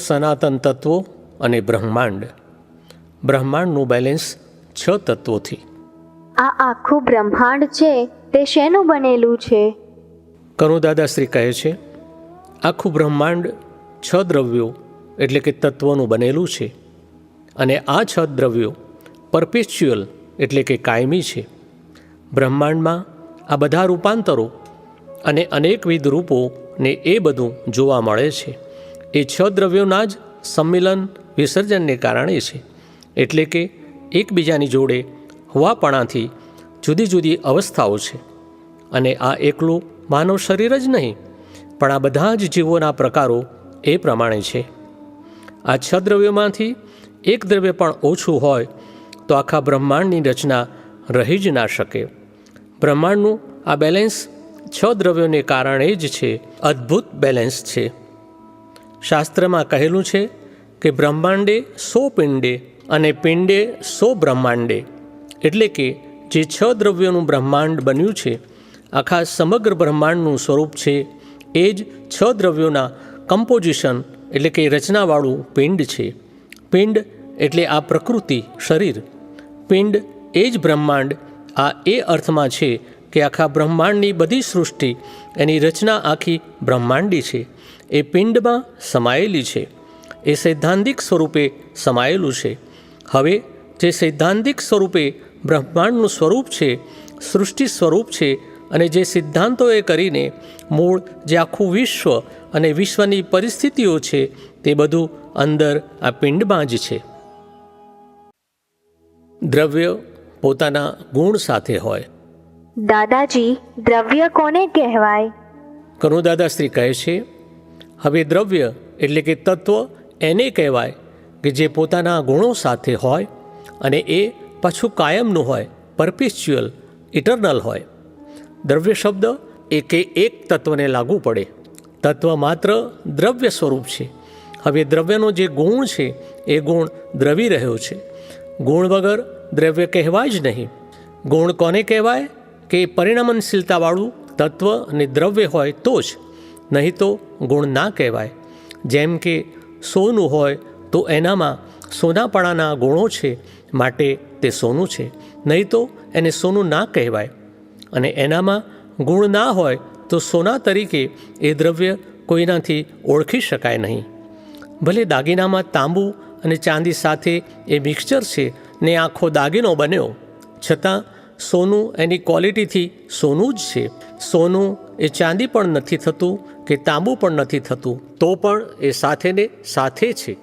સનાતન તત્વો અને બ્રહ્માંડ. બ્રહ્માંડનું બેલેન્સ 6 તત્વોથી. આ આખું બ્રહ્માંડ છે તે શેનું બનેલું છે? કરુદાદાશ્રી કહે છે, આખું બ્રહ્માંડ 6 દ્રવ્યો એટલે કે તત્વોનું બનેલું છે અને આ 6 દ્રવ્યો પરપેચ્યુઅલ એટલે કે કાયમી છે. બ્રહ્માંડમાં આ બધા રૂપાંતરો અને અનેકવિધ રૂપો ને એ બધું જોવા મળે છે. એ 6 દ્રવ્યોના જ સંમિલન વિસર્જનને કારણે છે. એટલે કે એકબીજાની જોડે હોવાપણાથી જુદી જુદી અવસ્થાઓ છે. અને આ એકલું માનવ શરીર જ નહીં, પણ આ બધા જ જીવોના પ્રકારો એ પ્રમાણે છે. આ 6 દ્રવ્યોમાંથી એક દ્રવ્ય પણ ઓછું હોય તો આખા બ્રહ્માંડની રચના રહી જ ના શકે. બ્રહ્માંડનું આ બેલેન્સ 6 દ્રવ્યોને કારણે જ છે. અદ્ભુત બેલેન્સ છે. શાસ્ત્રમાં કહેલું છે કે બ્રહ્માંડે 100 પિંડે અને પિંડે 100 બ્રહ્માંડે. એટલે કે જે 6 દ્રવ્યોનું બ્રહ્માંડ બન્યું છે, આખા સમગ્ર બ્રહ્માંડનું સ્વરૂપ છે એ જ 6 દ્રવ્યોના કમ્પોઝિશન એટલે કે રચનાવાળું પિંડ છે. પિંડ એટલે આ પ્રકૃતિ શરીર. પિંડ એ જ બ્રહ્માંડ. આ એ અર્થમાં છે કે આખા બ્રહ્માંડની બધી સૃષ્ટિ એની રચના આખી બ્રહ્માંડી છે. એ પિંડમાં સમાયેલી છે. એ સૈદ્ધાંતિક સ્વરૂપે સમાયેલું છે. હવે જે સૈદ્ધાંતિક સ્વરૂપે બ્રહ્માંડનું સ્વરૂપ છે, સૃષ્ટિ સ્વરૂપ છે, અને જે સિદ્ધાંતોએ કરીને મૂળ જે આખું વિશ્વ અને વિશ્વની પરિસ્થિતિઓ છે તે બધું અંદર આ પિંડમાં જ છે. દ્રવ્ય પોતાના ગુણ સાથે હોય. દાદાજી, દ્રવ્ય કોને કહેવાય? કરુદાદાશ્રી કહે છે, હવે દ્રવ્ય એટલે કે તત્વ એને કહેવાય કે જે પોતાના ગુણો સાથે હોય અને એ પાછું કાયમનું હોય, પરપેચ્યુઅલ, ઇટરનલ હોય. દ્રવ્ય શબ્દ એકે એક તત્વને લાગુ પડે. તત્વ માત્ર દ્રવ્ય સ્વરૂપ છે. હવે દ્રવ્યનો જે ગુણ છે એ ગુણ દ્રવી રહ્યો છે. ગુણ વગર દ્રવ્ય કહેવાય જ નહીં. ગુણ કોને કહેવાય કે પરિણમનશીલતાવાળું તત્વ અને દ્રવ્ય હોય તો જ, નહીં તો ગુણ ના કહેવાય. જેમ કે સોનું હોય તો એનામાં સોનાપણાના ગુણો છે, માટે તે સોનું છે, નહીં તો એને સોનું ના કહેવાય. અને એનામાં ગુણ ના હોય તો સોના તરીકે એ દ્રવ્ય કોઈનાથી ઓળખી શકાય નહીં. ભલે દાગીનામાં તાંબુ અને ચાંદી સાથે એ મિક્સચર છે ને આખો દાગીનો બન્યો, છતાં સોનું એની ક્વોલિટીથી સોનું જ છે. સોનું એ ચાંદી પણ નથી થતું કે તાંબુ પણ નથી થતું, તો પણ એ સાથે ને સાથે છે.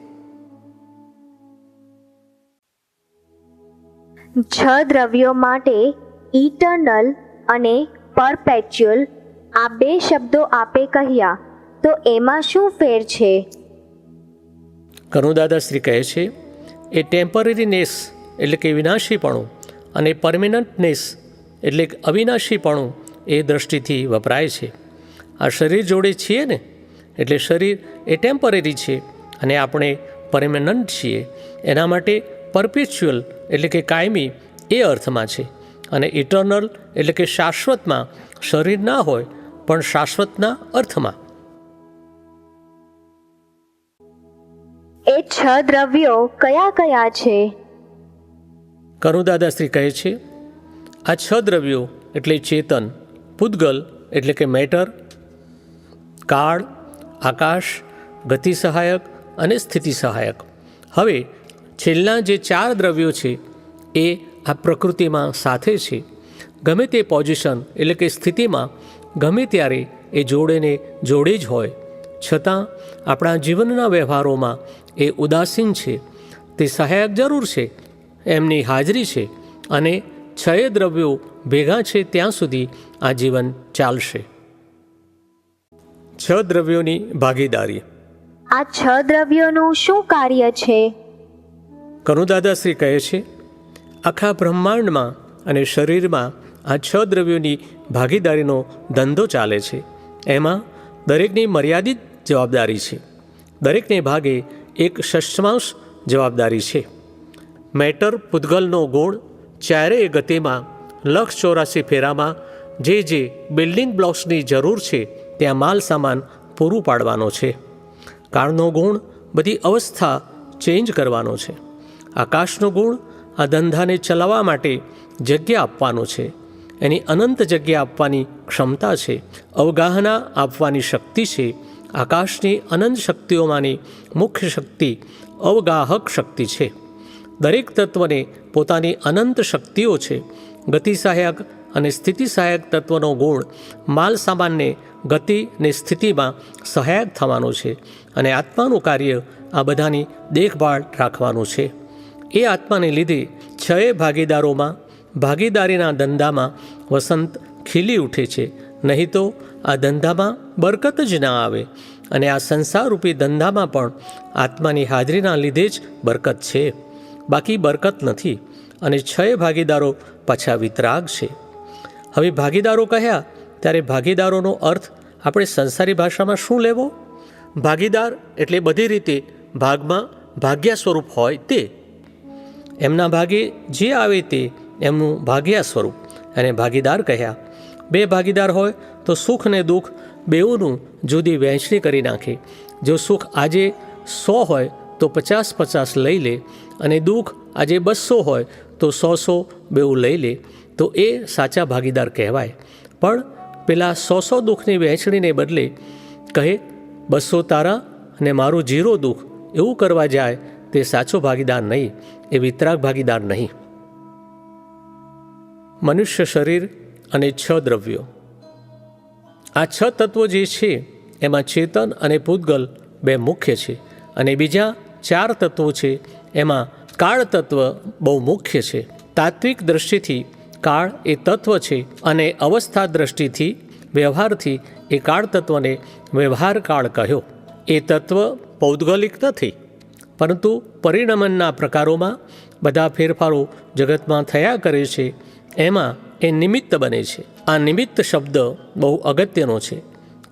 6 દ્રવ્યો માટે ઇટરનલ અને પરપેચ્યુઅલ આ 2 શબ્દો આપે કહ્યા, તો એમાં શું ફેર છે? કરુદાદાશ્રી કહે છે, એ ટેમ્પરરીનેસ એટલે કે વિનાશીપણું અને પરમેનન્ટનેસ એટલે કે અવિનાશીપણું એ દ્રષ્ટિથી વપરાય છે. આ શરીર જોડે છીએ ને, એટલે શરીર એ ટેમ્પરરી છે અને આપણે પરમેનન્ટ છીએ. એના માટે પરપેચ્યુઅલ એટલે કે કાયમી એ અર્થમાં છે. અને ઇટરનલ એટલે કે શાશ્વતમાં શરીર ના હોય પણ શાશ્વતના અર્થમાં. એ 6 દ્રવ્યો કયા કયા છે? કરુદાદાશ્રી કહે છે, આ 6 દ્રવ્યો એટલે ચેતન, પૂતગલ એટલે કે મેટર, કાળ, આકાશ, ગતિ સહાયક અને સ્થિતિ સહાયક. હવે છેલ્લા જે 4 દ્રવ્યો છે એ આ પ્રકૃતિમાં સાથે છે. ગમે તે પોઝિશન એટલે કે સ્થિતિમાં ગમે ત્યારે એ જોડેને જોડે જ હોય, છતાં આપણા જીવનના વ્યવહારોમાં એ ઉદાસીન છે. તે સહાયક જરૂર છે, એમની હાજરી છે, અને 6 દ્રવ્યો ભેગા છે ત્યાં સુધી આ જીવન ચાલશે. 6 દ્રવ્યોની ભાગીદારી. આ 6 દ્રવ્યોનું શું કાર્ય છે? કરુદાદાશ્રી કહે છે, આખા બ્રહ્માંડમાં અને શરીરમાં આ 6 દ્રવ્યોની ભાગીદારીનો ધંધો ચાલે છે. એમાં દરેકની મર્યાદિત જવાબદારી છે. દરેકને ભાગે એક ષષ્ઠમાંશ જવાબદારી છે. મેટર પૂતગલનો ગુણ ચારેય ગતિમાં 184 ફેરામાં જે બિલ્ડિંગ બ્લોક્સની જરૂર છે ત્યાં માલ સામાન પૂરું પાડવાનો છે. કાળનો ગુણ બધી અવસ્થા ચેન્જ કરવાનો છે. આકાશનો ગુણ આ ધંધાને ચલાવવા માટે જગ્યા આપવાનો છે, એની અનંત જગ્યા આપવાની ક્ષમતા છે, અવગાહના આપવાની શક્તિ છે. આકાશની અનંત શક્તિઓમાંની મુખ્ય શક્તિ અવગાહક શક્તિ છે. દરેક તત્વને પોતાની અનંત શક્તિઓ છે. ગતિ સહાયક અને સ્થિતિ સહાયક તત્વનો ગુણ માલ સામાનને ગતિ ને સ્થિતિમાં સહાયક થવાનો છે અને આત્માનું કાર્ય આ બધાની દેખભાળ રાખવાનું છે. એ આત્માને લીધે છએ ભાગીદારોમાં ભાગીદારીના ધંધામાં વસંત ખીલી ઉઠે છે. નહીં તો આ ધંધામાં બરકત જ ના આવે. અને આ સંસારરૂપી ધંધામાં પણ આત્માની હાજરીના લીધે જ બરકત છે, બાકી બરકત નથી. અને છએ ભાગીદારો પાછા વિતરાગ છે. હવે ભાગીદારો કહ્યા ત્યારે ભાગીદારોનો અર્થ આપણે સંસારી ભાષામાં શું લેવો? ભાગીદાર એટલે બધી રીતે ભાગમાં ભાગ્યા સ્વરૂપ હોય તે. એમના ભાગે જે આવે તે એમનું ભાગ્યા સ્વરૂપ અને ભાગીદાર કહ્યા. બે ભાગીદાર હોય તો સુખ ને દુઃખ બેઉનું જુદી વહેંચણી કરી નાખે. જો સુખ આજે 100 હોય તો 50-50 લઈ લે, અને દુઃખ આજે 200 હોય તો 100 બેઉ લઈ લે, તો એ સાચા ભાગીદાર કહેવાય. પણ પેલા 100 દુઃખની વહેંચણીને બદલે કહે 200 તારા અને મારું 0 દુઃખ, એવું કરવા જાય તે સાચો ભાગીદાર નહીં, એ વિતરાગ ભાગીદાર નહીં. મનુષ્ય શરીર અને 6 દ્રવ્યો. આ 6 તત્વો જે છે એમાં ચેતન અને પૂતગલ બે મુખ્ય છે, અને બીજા 4 તત્વો છે એમાં કાળ તત્વ બહુ મુખ્ય છે. તાત્વિક દ્રષ્ટિથી કાળ એ તત્વ છે, અને અવસ્થા દ્રષ્ટિથી વ્યવહારથી એ કાળ તત્વને વ્યવહાર કાળ કહ્યો. એ તત્વ પૌદ્ગલિક નથી, પરંતુ પરિણમનના પ્રકારોમાં બધા ફેરફારો જગતમાં થયા કરે છે, એમાં એ નિમિત્ત બને છે. આ નિમિત્ત શબ્દ બહુ અગત્યનો છે.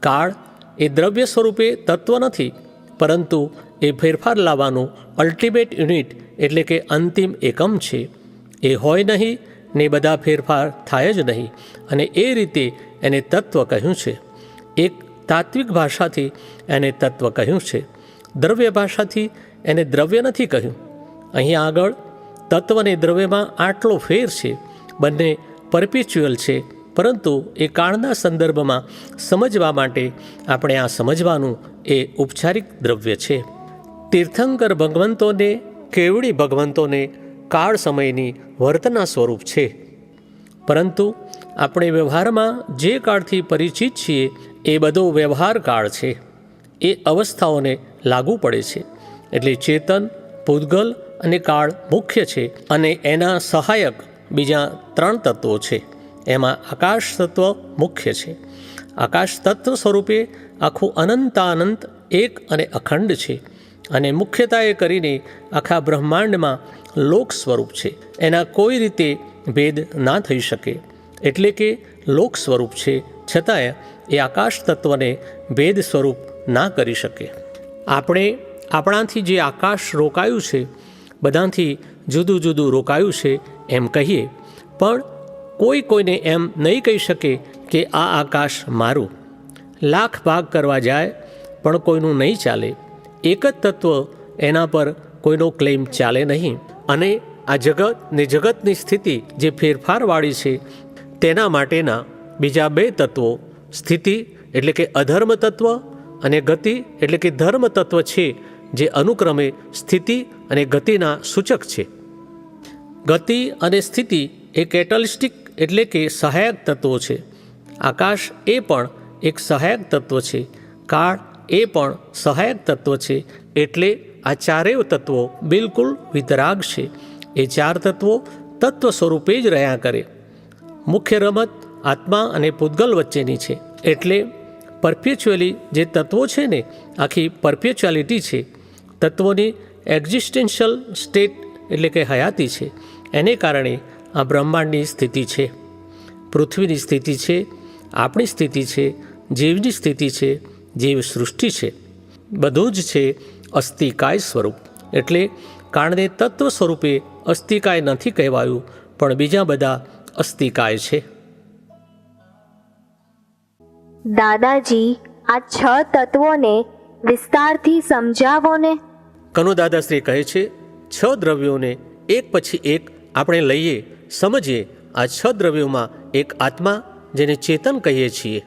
કાળ એ દ્રવ્ય સ્વરૂપે તત્વ નથી, પરંતુ એ ફેરફાર લાવવાનું અલ્ટિમેટ યુનિટ એટલે કે અંતિમ એકમ છે. એ હોય નહીં ને બધા ફેરફાર થાય જ નહીં, અને એ રીતે એને તત્વ કહ્યું છે. એક તાત્વિક ભાષાથી એને તત્વ કહ્યું છે, દ્રવ્ય ભાષાથી એને દ્રવ્ય નથી કહ્યું. અહીં આગળ તત્વ અને દ્રવ્યમાં આટલો ફેર છે. બંને પરપેચ્યુઅલ છે, પરંતુ એ કાળના સંદર્ભમાં સમજવા માટે આપણે આ સમજવાનું એ ઔપચારિક દ્રવ્ય છે. તીર્થંકર ભગવંતોને કેવડી ભગવંતોને કાળ સમયની વર્તના સ્વરૂપ છે, પરંતુ આપણે વ્યવહારમાં જે કાળથી પરિચિત છીએ એ બધો વ્યવહાર કાળ છે. એ અવસ્થાઓને લાગુ પડે છે. એટલે ચેતન, પૂતગલ અને કાળ મુખ્ય છે, અને એના સહાયક બીજા 3 તત્વો છે. એમાં આકાશ તત્વ મુખ્ય છે. આકાશ તત્વ સ્વરૂપે આખું અનંતાનંત એક અને અખંડ છે, અને મુખ્યતાએ કરીને આખા બ્રહ્માંડમાં લોક સ્વરૂપ છે. એના કોઈ રીતે ભેદ ના થઈ શકે, એટલે કે લોક સ્વરૂપ છે, છતાંય એ આકાશ તત્વને ભેદ સ્વરૂપ ના કરી શકે. આપણે આપણાથી જે આકાશ રોકાયું છે, બધાથી જુદું જુદું રોકાયું છે એમ કહીએ, પણ કોઈને એમ નહીં કહી શકે કે આ આકાશ મારું. લાખ ભાગ કરવા જાય પણ કોઈનું નહીં ચાલે. એક જ તત્વ, એના પર કોઈનો ક્લેમ ચાલે નહીં. અને આ જગત ને જગતની સ્થિતિ જે ફેરફારવાળી છે, તેના માટેના બીજા 2 તત્વો, સ્થિતિ એટલે કે અધર્મ તત્વ અને ગતિ એટલે કે ધર્મ તત્વ છે, જે અનુક્રમે સ્થિતિ અને ગતિના સૂચક છે. ગતિ અને સ્થિતિ એ કેટલિસ્ટિક એટલે કે સહાયક તત્વો છે. આકાશ એ પણ એક સહાયક તત્વ છે. કાળ એ પણ સહાયક તત્વ છે. એટલે આ 4 તત્વો બિલકુલ વિતરાગ છે. એ 4 તત્વો તત્વ સ્વરૂપે જ રહ્યા કરે. મુખ્ય રમત આત્મા અને પૂતગલ વચ્ચેની છે. એટલે પરપેચ્યુઅલી જે તત્વો છે ને, આખી પરપેચ્યુઆલિટી છે. તત્વોની એક્ઝિસ્ટેન્શિયલ સ્ટેટ એટલે કે હયાતી છે. એને કારણે આ બ્રહ્માંડની સ્થિતિ છે, પૃથ્વીની સ્થિતિ છે, આપણી સ્થિતિ છે, જીવની સ્થિતિ છે, જીવ સૃષ્ટિ છે. બધું જ છે અસ્થિકાય સ્વરૂપ. એટલે કાળને તત્વ સ્વરૂપે અસ્થિકાય નથી કહેવાયું, પણ બીજા બધા અસ્થિકાય છે. દાદાજી, આ 6 તત્વોને વિસ્તારથી સમજાવો ને. કનુદાદાશ્રી કહે છે 6 દ્રવ્યોને એક પછી એક આપણે લઈએ, સમજીએ. આ 6 દ્રવ્યોમાં એક આત્મા, જેને ચેતન કહીએ છીએ,